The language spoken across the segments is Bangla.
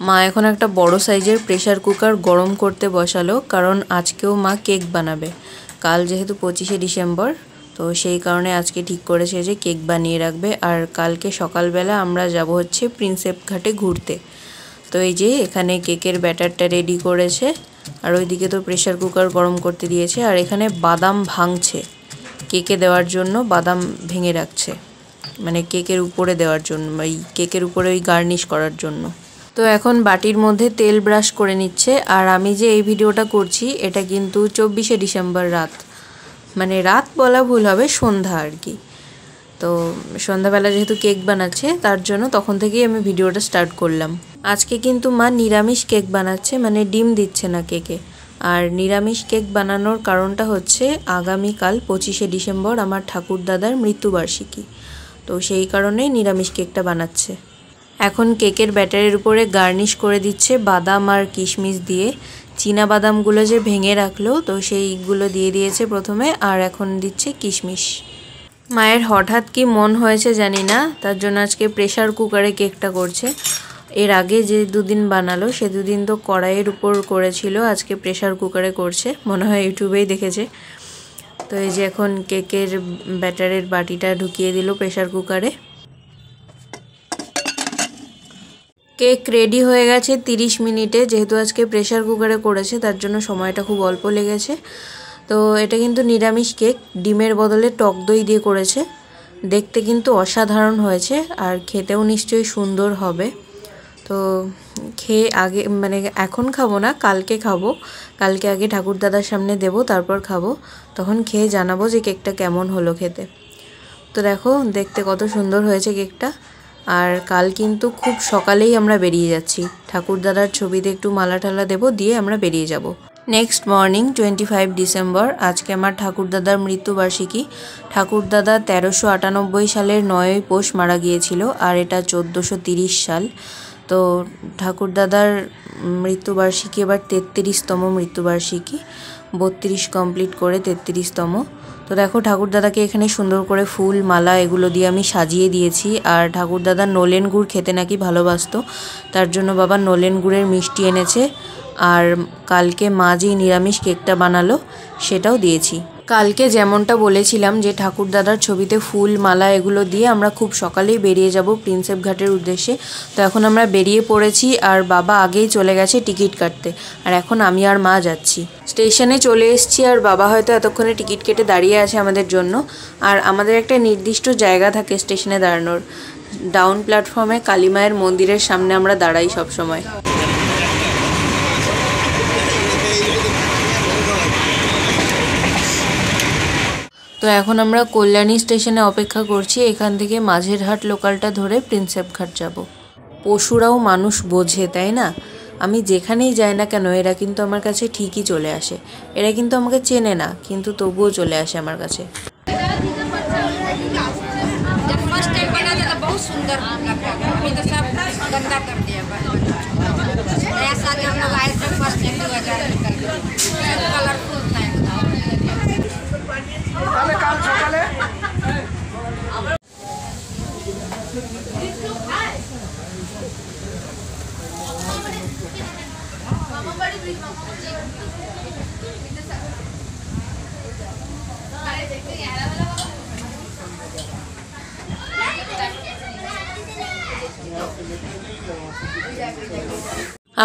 মা এখন একটা বড় সাইজের প্রেসার কুকার গরম করতে বসালো, কারণ আজকেও মা কেক বানাবে। কাল যেহেতু 25শে ডিসেম্বর, তো সেই কারণে আজকে ঠিক করেছে যে কেক বানিয়ে রাখবে। আর কালকে সকালবেলা আমরা যাব হচ্ছে প্রিন্সেপ ঘাটে ঘুরতে। তো এই যে এখানে কেকের ব্যাটারটা রেডি করেছে, আর ওইদিকে তো প্রেসার কুকার গরম করতে দিয়েছে। আর এখানে বাদাম ভাঙছে, কেকে দেওয়ার জন্য বাদাম ভেঙে রাখছে, মানে কেকের উপরে দেওয়ার জন্য, এই কেকের উপরে ওই গার্নিশ করার জন্য। তো এখন বাটির মধ্যে তেল ব্রাশ করে নিচ্ছে। আর আমি যে এই ভিডিওটা করছি এটা কিন্তু 24শে ডিসেম্বর রাত, মানে রাত বলা ভুল হবে, সন্ধ্যা আর কি। তো সন্ধ্যাবেলা যেহেতু কেক বানাচ্ছে তার জন্য তখন থেকেই আমি ভিডিওটা স্টার্ট করলাম। আজকে কিন্তু মা নিরামিষ কেক বানাচ্ছে, মানে ডিম দিচ্ছে না কেকে। আর নিরামিষ কেক বানানোর কারণটা হচ্ছে আগামীকাল 25শে ডিসেম্বর আমার ঠাকুরদাদার মৃত্যুবার্ষিকী, তো সেই কারণেই নিরামিষ কেকটা বানাচ্ছে। এখন কেকের ব্যাটারের উপরে গার্নিশ করে দিচ্ছে বাদাম আর কিশমিশ দিয়ে। চীনা বাদামগুলো যে ভেঙে রাখলো তো সেইগুলো দিয়ে দিয়েছে প্রথমে, আর এখন দিচ্ছে কিশমিশ। মায়ের হঠাৎ কি মন হয়েছে জানি না, তার জন্য আজকে প্রেসার কুকারে কেকটা করছে। এর আগে যে দুদিন বানালো সে দুদিন তো কড়াইয়ের উপর করেছিল, আজকে প্রেসার কুকারে করছে, মনে হয় ইউটিউবেই দেখেছে। তো এই যে এখন কেকের ব্যাটারের বাটিটা ঢুকিয়ে দিল প্রেসার কুকারে। কেক রেডি হয়ে গেছে 30 মিনিটে, যেহেতু আজকে প্রেসার কুকারে করেছে তার জন্য সময়টা খুব অল্প লেগেছে। তো এটা কিন্তু নিরামিষ কেক, ডিমের বদলে টক দই দিয়ে করেছে। দেখতে কিন্তু অসাধারণ হয়েছে, আর খেতেও নিশ্চয়ই সুন্দর হবে। তো খেয়ে আগে, মানে এখন খাবো না, কালকে খাবো। কালকে আগে ঠাকুরদাদার সামনে দেবো, তারপর খাবো। তখন খেয়ে জানাবো যে কেকটা কেমন হলো খেতে। তো দেখো দেখতে কত সুন্দর হয়েছে কেকটা। আর কাল কিন্তু খুব সকালেই আমরা বেরিয়ে যাচ্ছি, ঠাকুরদাদার ছবিতে একটু মালা টালা দেবো, দিয়ে আমরা বেরিয়ে যাব। নেক্সট মর্নিং 25 ডিসেম্বর, আজকে আমার ঠাকুরদাদার মৃত্যুবার্ষিকী। ঠাকুরদাদা 1398 সালের 9ই পৌষ মারা গিয়েছিল, আর এটা 1430 সাল। তো ঠাকুরদাদার মৃত্যুবার্ষিকী এবার 33তম মৃত্যুবার্ষিকী, 32 কমপ্লিট করে 33তম। তো দেখো ঠাকুরদাদাকে এখানে সুন্দর করে ফুল মালা এগুলো দিয়ে আমি সাজিয়ে দিয়েছি। আর ঠাকুরদাদা নলেন গুড় খেতে নাকি ভালোবাসতো, তার জন্য বাবা নলেন গুড়ের মিষ্টি এনেছে। আর কালকে মা যেই নিরামিষ কেকটা বানালো সেটাও দিয়েছি। কালকে যেমনটা বলেছিলাম যে ঠাকুরদাদার ছবিতে ফুল মালা এগুলো দিয়ে আমরা খুব সকালেই বেরিয়ে যাব প্রিন্সেপ ঘাটের উদ্দেশ্যে। তো এখন আমরা বেরিয়ে পড়েছি, আর বাবা আগেই চলে গেছে টিকিট কাটতে, আর এখন আমি আর মা যাচ্ছি। স্টেশনে চলে এসেছি, আর বাবা হয়তো এতক্ষণে টিকিট কেটে দাঁড়িয়ে আছে আমাদের জন্য। আর আমাদের একটা নির্দিষ্ট জায়গা থাকে স্টেশনে দাঁড়ানোর, ডাউন প্ল্যাটফর্মে কালী মায়ের মন্দিরের সামনে আমরা দাঁড়াই সব সময়। তো এখন আমরা কল্যাণী স্টেশনে অপেক্ষা করছি, এখান থেকে মাঝেরহাট লোকালটা ধরে প্রিন্সেপ ঘাট যাব। পশুরাও মানুষ বোঝে, তাই না? আমি যেখানেই যাই না কেন এরা কিন্তু আমার কাছে ঠিকই চলে আসে। এরা কিন্তু আমাকে চেনে না, কিন্তু তবুও চলে আসে আমার কাছে।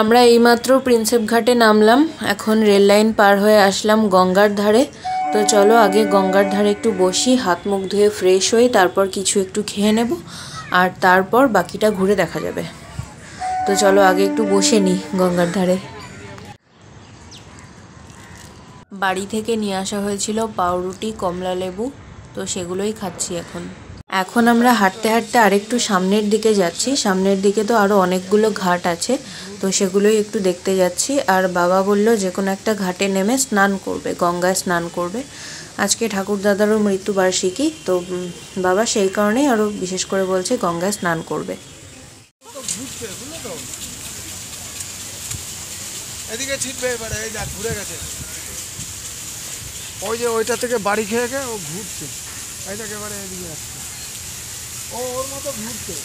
আমরা এইমাত্র প্রিন্সেপ ঘাটে নামলাম, এখন রেল লাইন পার হয়ে আসলাম গঙ্গার ধারে। তো চলো আগে গঙ্গার ধারে একটু বসি, হাত মুখ ধুয়ে ফ্রেশ হই, তারপর কিছু একটু খেয়ে নেব, আর তারপর বাকিটা ঘুরে দেখা যাবে। তো চলো আগে একটু বসে নিই গঙ্গার ধারে। বাড়ি থেকে নিয়ে আসা হয়েছিল পাউরুটি, কমলা লেবু, তো সেগুলোই খাচ্ছি এখন। এখন আমরা হাঁটতে হাঁটতে আরেকটু সামনের দিকে যাচ্ছি। সামনের দিকে তো আরও অনেকগুলো ঘাট আছে, তো সেগুলোই একটু দেখতে যাচ্ছি। আর বাবা বলল যে কোনো একটা ঘাটে নেমে স্নান করবে, গঙ্গায় স্নান করবে। আজকে ঠাকুরদাদারও মৃত্যুবার্ষিকী, তো বাবা সেই কারণেই আরও বিশেষ করে বলছে গঙ্গায় স্নান করবে। এদিকে ছিটবে এবারে, এই যা ঘুরে গেছে, ওই যে ওইটা থেকে বাড়ি খেয়ে গিয়ে ও ঘুরছে, এইটাকে এবারে এদিকে আসছে, ও ওর মতো ঘুরছে।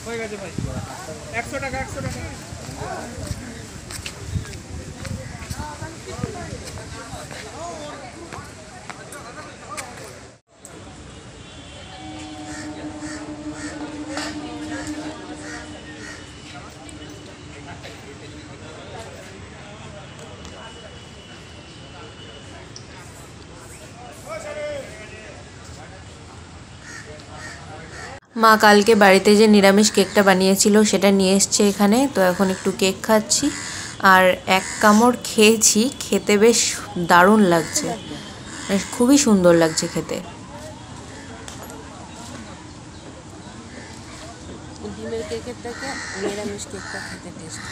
হয়ে গেছে ভাই, 100 টাকা 100 টাকা। মা কালকে বাড়িতে যে নিরামিষ কেকটা বানিয়েছিল সেটা নিয়ে এসছে এখানে, তো এখন একটু কেক খাচ্ছি আর এক কামড় খেয়েছি, খেতে বেশ দারুণ লাগছে, খুবই সুন্দর লাগছে খেতে। ডিমের কেকের থেকে নিরামিষ কেকটা খেতে টেস্ট।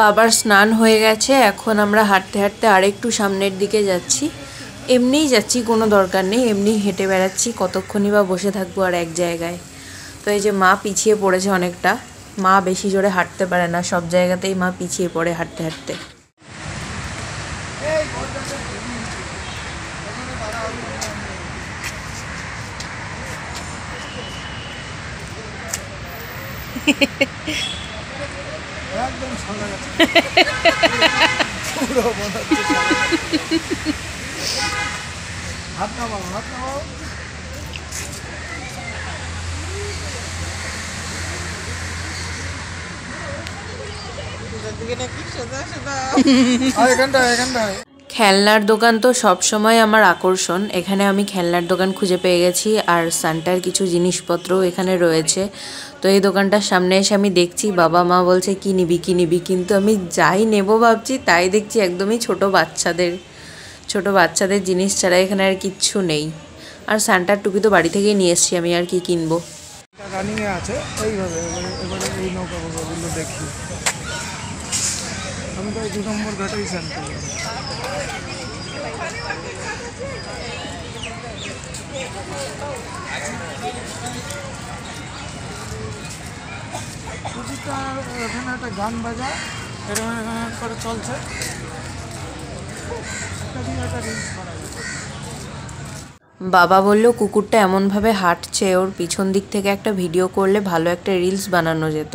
বাবার স্নান হয়ে গেছে, এখন আমরা হাঁটতে হাঁটতে আরেকটু সামনের দিকে যাচ্ছি। এমনিই যাচ্ছি, কোনো দরকার নেই, এমনি হেঁটে বেড়াচ্ছি, কতক্ষণই বা বসে থাকবো আর এক জায়গায়। তো এই যে মা পিছিয়ে পড়েছে অনেকটা, মা বেশি জোরে হাঁটতে পারে না, সব জায়গাতেই মা পিছিয়ে পড়ে হাঁটতে হাঁটতে। একদম সাদা গেছে পুরো মনে হচ্ছে হাত নামাও, হাত নামাও। এখানটায় খেলনার দোকান তো সবসময় আমার আকর্ষণ, এখানে আমি খেলনার দোকান খুঁজে পেয়ে গেছি আর সান্টার কিছু জিনিসপত্রও এখানে রয়েছে। তো এই দোকানটার সামনে এসে আমি দেখছি, বাবা মা বলছে কি নিবি কি নিবি, কিন্তু আমি যাই নেব ভাবছি তাই দেখছি একদমই ছোট বাচ্চাদের জিনিস ছাড়া এখানে আর কিচ্ছু নেই। আর সান্টার টুপি তো বাড়ি থেকেই নিয়ে এসছি, আমি আর কি কিনবো। রানিংয়ে আছে এইভাবে। এবারে এই নৌকাগুলো দেখি, আমি তো এই 2 নম্বর ঘাটেই স্নান করি। সুচিত্রা এখানে একটা গান বাজা এরকম করে চলছে, একটা দিয়ে একটা রিলস করা যায়। বাবা বলল কুকুরটা এমনভাবে হাঁটছে, ওর পিছন দিক থেকে একটা ভিডিও করলে ভালো একটা রিলস বানানো যেত,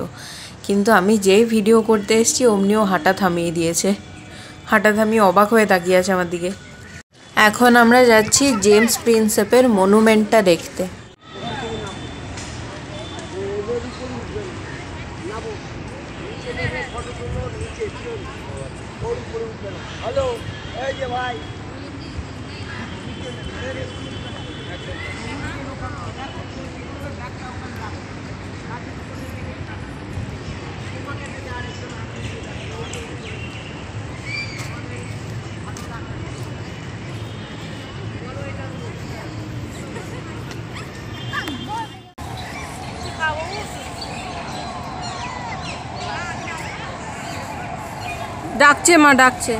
কিন্তু আমি যেই ভিডিও করতে এসেছি অমনিও হাঁটা থামিয়ে দিয়েছে, হাঁটা থামিয়ে অবাক হয়ে তাকিয়ে আছে আমার দিকে। এখন আমরা যাচ্ছি জেমস প্রিন্সেপের মনুমেন্টটা দেখতে। ডাকছে মা, ডাকছে।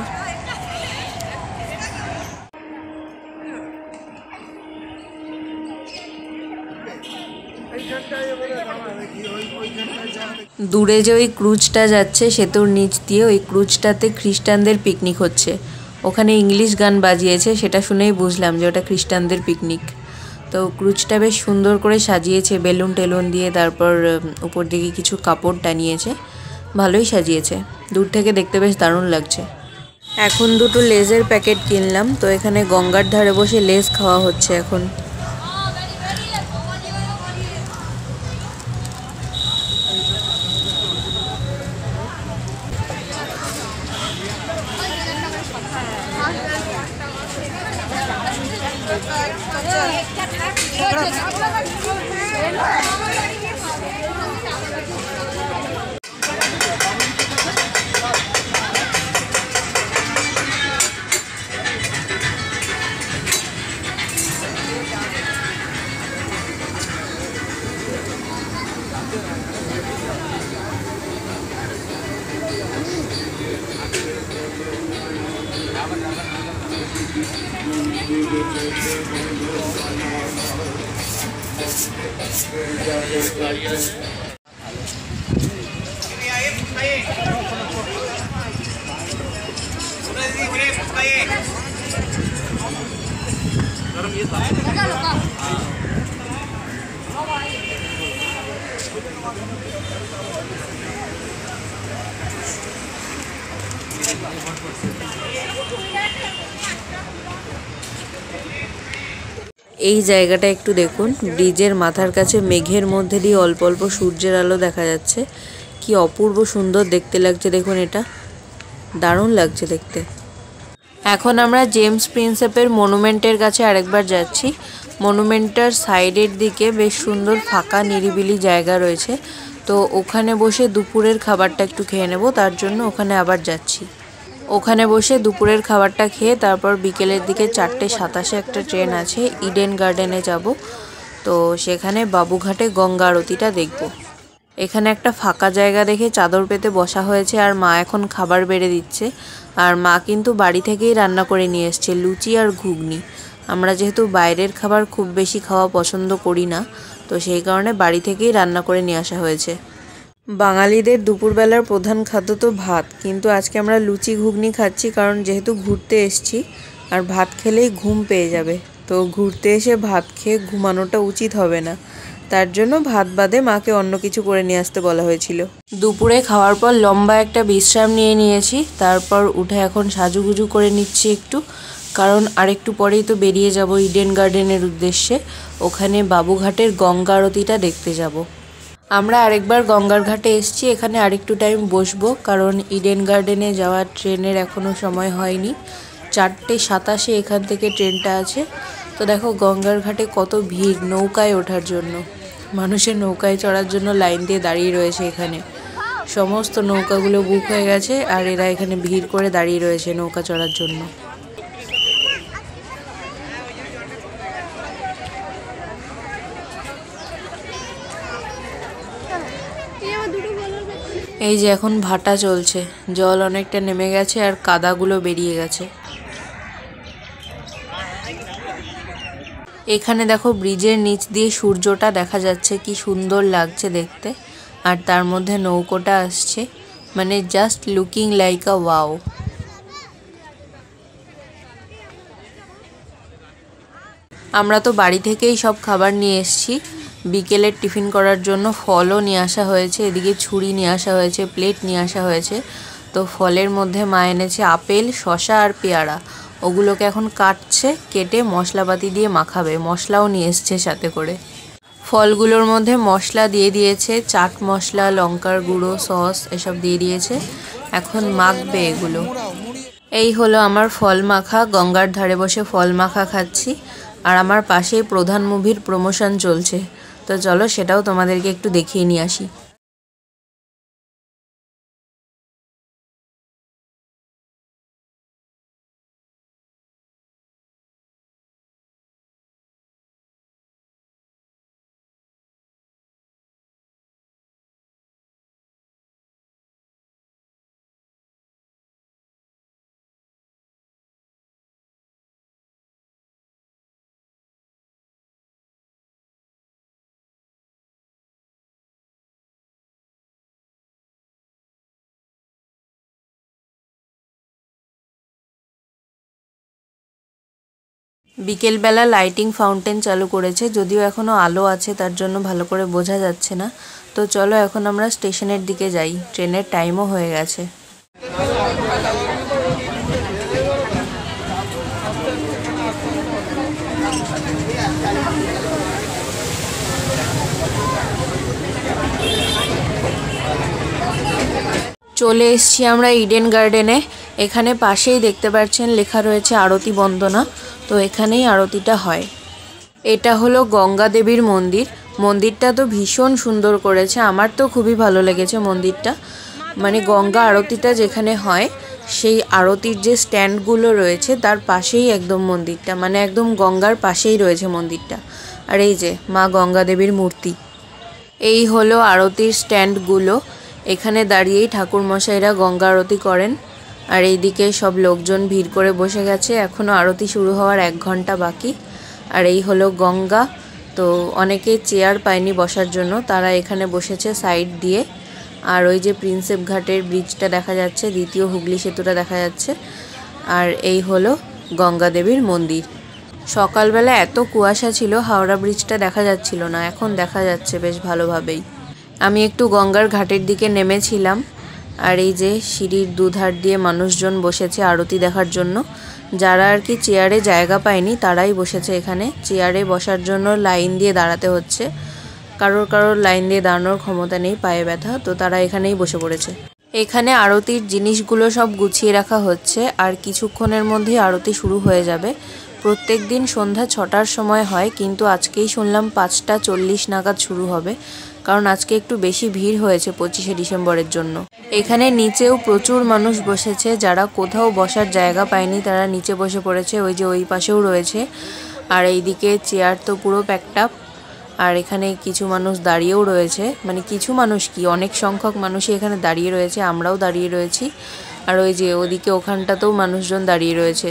দূরে যে ওই ক্রুজটা যাচ্ছে সেতুর নিচ দিয়ে, ওই ক্রুজটাতে খ্রিস্টানদের পিকনিক হচ্ছে, ওখানে ইংলিশ গান বাজিয়েছে, সেটা শুনেই বুঝলাম যে ওটা খ্রিস্টানদের পিকনিক। তো ক্রুজটা বেশ সুন্দর করে সাজিয়েছে বেলুন টেলুন দিয়ে, তারপর উপর দিকে কিছু কাপড় টানিয়েছে, ভালোই সাজিয়েছে, দূর থেকে দেখতে বেশ দারুণ লাগছে। এখন দুটো লেজের প্যাকেট কিনলাম, তো এখানে গঙ্গার ধারে বসে লেজ খাওয়া হচ্ছে এখন। এই জায়গাটা একটু দেখুন, ব্রিজের মাথার কাছে মেঘের মধ্যে দিয়ে অল্প অল্প সূর্যের আলো দেখা যাচ্ছে। কি অপূর্ব সুন্দর দেখতে লাগছে দেখুন, এটা দারুণ লাগছে দেখতে। এখন আমরা জেমস প্রিন্সেপের মনুমেন্টের কাছে আরেকবার যাচ্ছি। মনুমেন্টটার সাইডের দিকে বেশ সুন্দর ফাঁকা নিরিবিলি জায়গা রয়েছে, তো ওখানে বসে দুপুরের খাবারটা একটু খেয়ে নেব, তার জন্য ওখানে আবার যাচ্ছি। ওখানে বসে দুপুরের খাবারটা খেয়ে তারপর বিকেলের দিকে 4:27 একটা ট্রেন আছে, ইডেন গার্ডেনে যাব। তো সেখানে বাবুঘাটে গঙ্গা আরতিটা দেখব। এখানে একটা ফাঁকা জায়গা দেখে চাদর পেতে বসা হয়েছে, আর মা এখন খাবার বেড়ে দিচ্ছে। আর মা কিন্তু বাড়ি থেকেই রান্না করে নিয়ে এসছে লুচি আর ঘুগনি। আমরা যেহেতু বাইরের খাবার খুব বেশি খাওয়া পছন্দ করি না, তো সেই কারণে বাড়ি থেকেই রান্না করে নিয়ে আসা হয়েছে। বাঙালিদের দুপুরবেলার প্রধান খাদ্য তো ভাত, কিন্তু আজকে আমরা লুচি ঘুগনি খাচ্ছি, কারণ যেহেতু ঘুরতে এসছি আর ভাত খেলেই ঘুম পেয়ে যাবে, তো ঘুরতে এসে ভাত খেয়ে ঘুমানোটা উচিত হবে না। তার জন্য ভাত বাদে মাকে অন্য কিছু করে নিয়ে আসতে বলা হয়েছিল। দুপুরে খাওয়ার পর লম্বা একটা বিশ্রাম নিয়েছি, তারপর উঠে এখন সাজুগুজু করে নিচ্ছি একটু, কারণ আরেকটু পরেই তো বেরিয়ে যাব ইডেন গার্ডেনের উদ্দেশ্যে। ওখানে বাবুঘাটের গঙ্গা আরতিটা দেখতে যাব। আমরা আরেকবার গঙ্গার ঘাটে এসেছি, এখানে আরেকটু টাইম বসবো, কারণ ইডেন গার্ডেনে যাওয়ার ট্রেনের এখনও সময় হয়নি। 4:27 এখান থেকে ট্রেনটা আছে। তো দেখো গঙ্গার ঘাটে কত ভিড় নৌকায় ওঠার জন্য। মানুষের নৌকায় চড়ার জন্য লাইন দিয়ে দাঁড়িয়ে রয়েছে এখানে। সমস্ত নৌকাগুলো বুক হয়ে গেছে, আর এরা এখানে ভিড় করে দাঁড়িয়ে রয়েছে নৌকা চড়ার জন্য। এই যে এখন ভাটা চলছে, জল অনেকটা নেমে গেছে আর কাদাগুলো বেরিয়ে গেছে। এখানে দেখো ব্রিজের নিচ দিয়ে সূর্যটা দেখা যাচ্ছে, কি সুন্দর লাগছে দেখতে। আর তার মধ্যে নৌকোটা আসছে, মানে জাস্ট লুকিং লাইক আ ওয়াও। আমরা তো বাড়ি থেকেই সব খাবার নিয়ে এসেছি। বিকেলের টিফিন করার জন্য ফলও নিয়ে আসা হয়েছে, এদিকে ছুরি নিয়ে আসা হয়েছে, প্লেট নিয়ে আসা হয়েছে। তো ফলের মধ্যে মা এনেছে আপেল, শসা আর পেয়ারা। ওগুলোকে এখন কাটছে, কেটে মশলাপাতি দিয়ে মাখাবে। মশলাও নিয়ে এসছে সাথে করে। ফলগুলোর মধ্যে মশলা দিয়ে দিয়েছে, চাট মশলা, লঙ্কার গুঁড়ো, সস এসব দিয়ে দিয়েছে। এখন মাখবে এগুলো। এই হলো আমার ফল মাখা। গঙ্গার ধারে বসে ফল মাখা খাচ্ছি, আর আমার পাশেই প্রধান মুভির প্রমোশন চলছে। তো চলো সেটাও তোমাদেরকে একটু দেখিয়ে নিয়ে আসি। বিকেলবেলা লাইটিং ফাউন্টেন চালু করেছে, যদিও এখনও আলো আছে, তার জন্য ভালো করে বোঝা যাচ্ছে না। তো চলো এখন আমরা স্টেশনের দিকে যাই, ট্রেনের টাইমও হয়ে গেছে। চলে এসেছি আমরা ইডেন গার্ডেনে। এখানে পাশেই দেখতে পাচ্ছেন লেখা রয়েছে আরতি বন্দনা, তো এখানেই আরতিটা হয়। এটা হলো গঙ্গা দেবীর মন্দির। মন্দিরটা তো ভীষণ সুন্দর করেছে, আমার তো খুবই ভালো লেগেছে মন্দিরটা। মানে গঙ্গা আরতিটা যেখানে হয় সেই আরতির যে স্ট্যান্ডগুলো রয়েছে তার পাশেই একদম মন্দিরটা, মানে একদম গঙ্গার পাশেই রয়েছে মন্দিরটা। আর এই যে মা গঙ্গা দেবীর মূর্তি। এই হলো আরতির স্ট্যান্ডগুলো, এখানে দাঁড়িয়েই ঠাকুরমশাইরা গঙ্গা আরতি করেন। আর এইদিকে সব লোকজন ভিড় করে বসে গেছে, এখনও আরতি শুরু হওয়ার 1 ঘন্টা বাকি। আর এই হলো গঙ্গা। তো অনেকে চেয়ার পায়নি বসার জন্য, তারা এখানে বসেছে সাইড দিয়ে। আর ওই যে প্রিন্সেপ ঘাটের ব্রিজটা দেখা যাচ্ছে, দ্বিতীয় হুগলি সেতুটা দেখা যাচ্ছে। আর এই হলো গঙ্গা দেবীর মন্দির। সকালবেলা এত কুয়াশা ছিল, হাওড়া ব্রিজটা দেখা যাচ্ছিল না, এখন দেখা যাচ্ছে বেশ ভালোভাবেই। আমি একটু গঙ্গার ঘাটের দিকে নেমেছিলাম। আর এই যে সিঁড়ির দুধার দিয়ে মানুষজন বসেছে আরতি দেখার জন্য। যারা আর কি চেয়ারে জায়গা পায়নি তারাই বসেছে এখানে। চেয়ারে বসার জন্য লাইন দিয়ে দাঁড়াতে হচ্ছে, কারোর লাইন দিয়ে দাঁড়ানোর ক্ষমতা নেই, পায়ে ব্যথা, তো তারা এখানেই বসে পড়েছে। এখানে আরতির জিনিসগুলো সব গুছিয়ে রাখা হচ্ছে, আর কিছুক্ষণের মধ্যেই আরতি শুরু হয়ে যাবে। প্রত্যেক দিন সন্ধ্যা 6টার সময় হয়, কিন্তু আজকেই শুনলাম 5টা 40 নাগাদ শুরু হবে, কারণ আজকে একটু বেশি ভিড় হয়েছে 25শে ডিসেম্বরের জন্য। এখানে নিচেও প্রচুর মানুষ বসেছে, যারা কোথাও বসার জায়গা পায়নি তারা নিচে বসে পড়েছে। ওই যে ওই পাশেও রয়েছে। আর এইদিকে চেয়ার তো পুরো প্যাকড আপ। আর এখানে কিছু মানুষ দাঁড়িয়েও রয়েছে, মানে কিছু মানুষ কি, অনেক সংখ্যক মানুষই এখানে দাঁড়িয়ে রয়েছে, আমরাও দাঁড়িয়ে রয়েছি। আর ওই যে ওদিকে ওখানটাতেও মানুষজন দাঁড়িয়ে রয়েছে।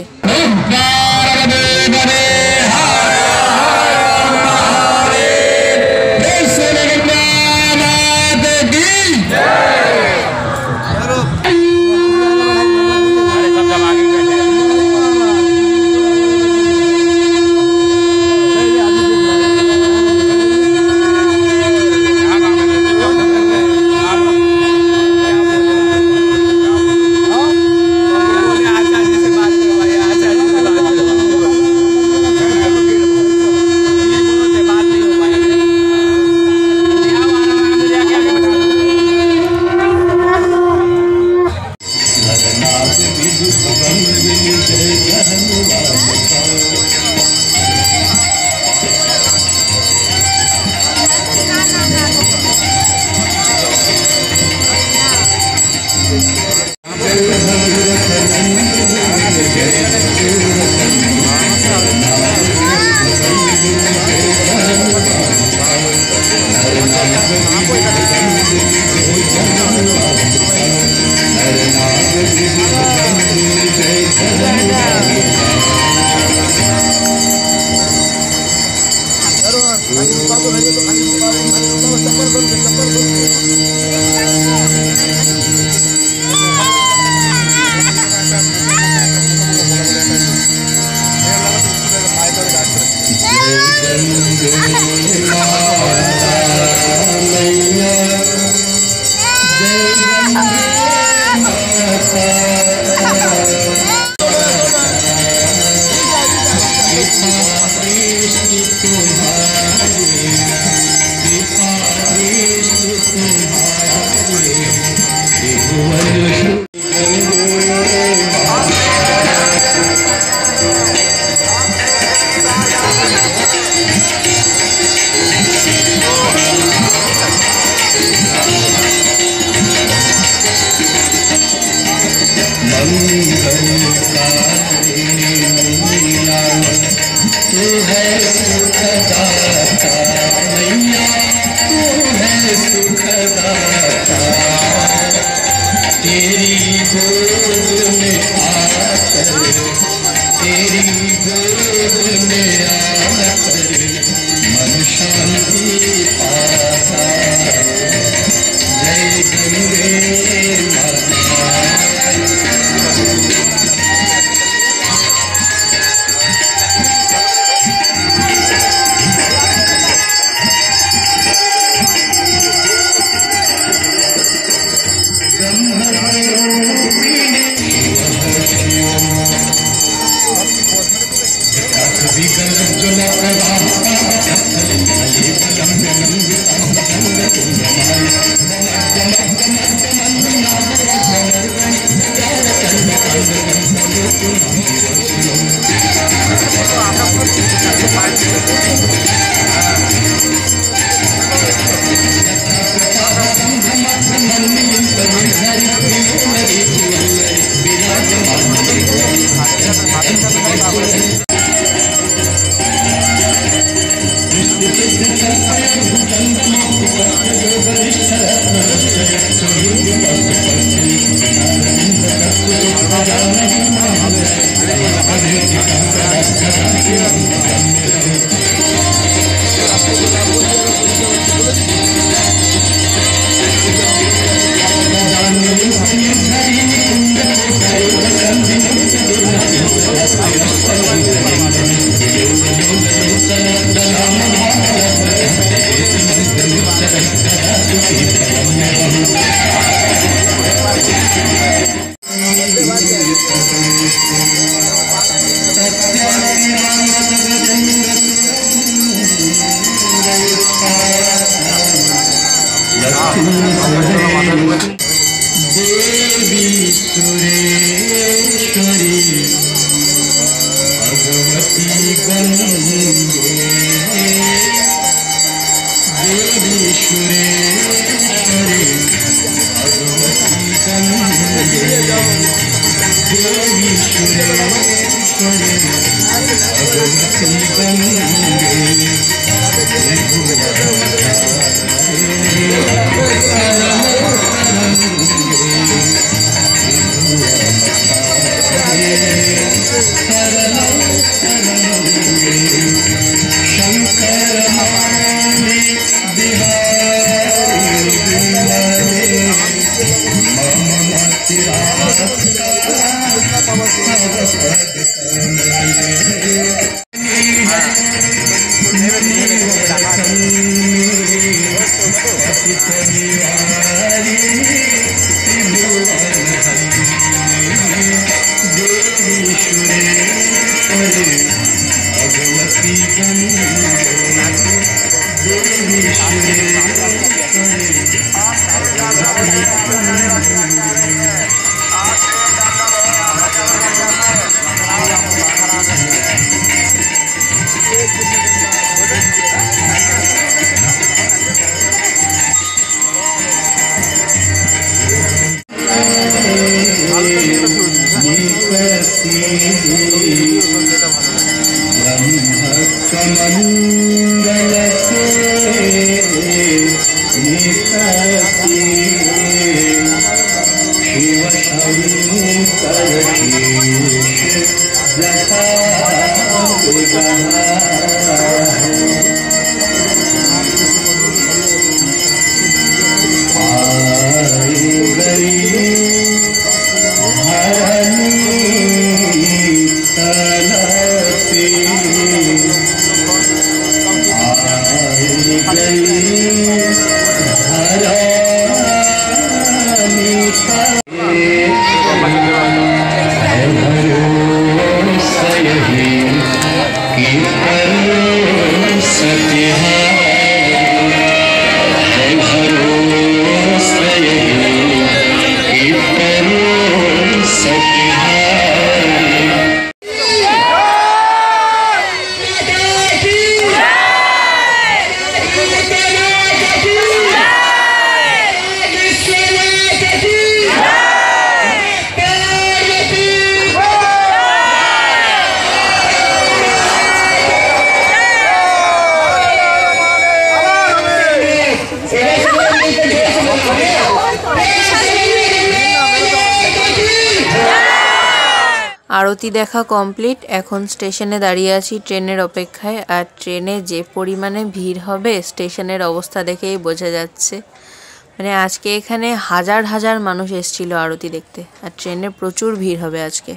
आरती देखा कमप्लीट। एखन स्टेशने दाड़िये आछि ट्रेनेर अपेक्षाय। और ट्रेने जे परिमाणे भीड़ होबे स्टेशनेर अवस्था देखेई बोझा जाच्छे। माने आजके एखाने हाजार हाजार मानुष एसेछिलो आरती देखते। और ट्रेने प्रचुर भीड़ होबे आजके।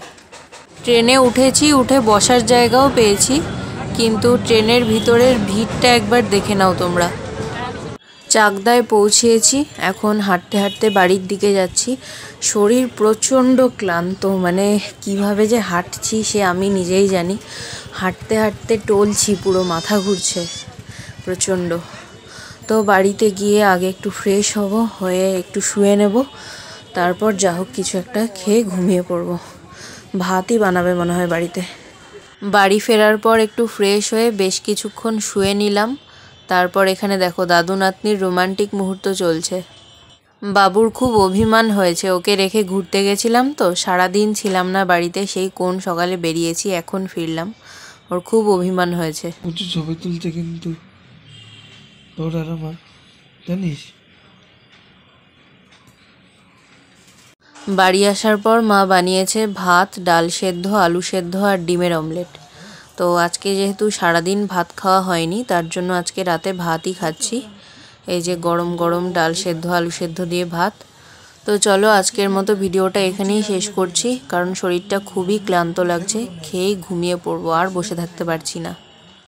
ट्रेने उठेछि, उठे बसार जायगाओ पेयेछि, किन्तु ट्रेनेर भितरेर भीड़टा एकबार देखे नाओ तोमरा। चाकदाय पौঁছেছি, এখন হাঁটতে হাঁটতে বাড়ির দিকে যাচ্ছি। শরীর প্রচণ্ড ক্লান্ত, মানে কিভাবে যে হাঁটছি সে আমি নিজেই জানি। হাঁটতে হাঁটতে টলছি, পুরো মাথা ঘুরছে প্রচণ্ড। তো বাড়িতে গিয়ে আগে একটু ফ্রেশ হব, হয়ে একটু শুয়ে নেব, তারপর যা হোক কিছু একটা খেয়ে ঘুমিয়ে পড়ব। ভাতই বানাবে মনে হয় বাড়িতে। বাড়ি ফেরার পর একটু ফ্রেশ হয়ে বেশ কিছুক্ষণ শুয়ে নিলাম। তারপর এখানে দেখো দাদু নাতনির রোমান্টিক মুহূর্ত চলছে। বাবুর খুব অভিমান হয়েছে, ওকে রেখে ঘুরতে গেছিলাম তো, সারাদিন ছিলাম না বাড়িতে, সেই কোন সকালে বেরিয়েছি, এখন ফিরলাম। ওর খুব অভিমান হয়েছে। প্রচুর ছবি তুলছে কিন্তু তোর আর আমার, জানিস? বাড়ি আসার পর মা বানিয়েছে ভাত, ডাল সেদ্ধ, আলু সেদ্ধ আর ডিমের অমলেট। তো আজকে যেহেতু সারাদিন ভাত খাওয়া হয়নি, তার জন্য আজকে রাতে ভাতই খাচ্ছি। এই যে গরম গরম ডাল সেদ্ধ, আলু সেদ্ধ দিয়ে ভাত। তো চলো আজকের মতো ভিডিওটা এখানেই শেষ করছি, কারণ শরীরটা খুবই ক্লান্ত লাগছে, খেয়েই ঘুমিয়ে পড়বো, আর বসে থাকতে পারছি না।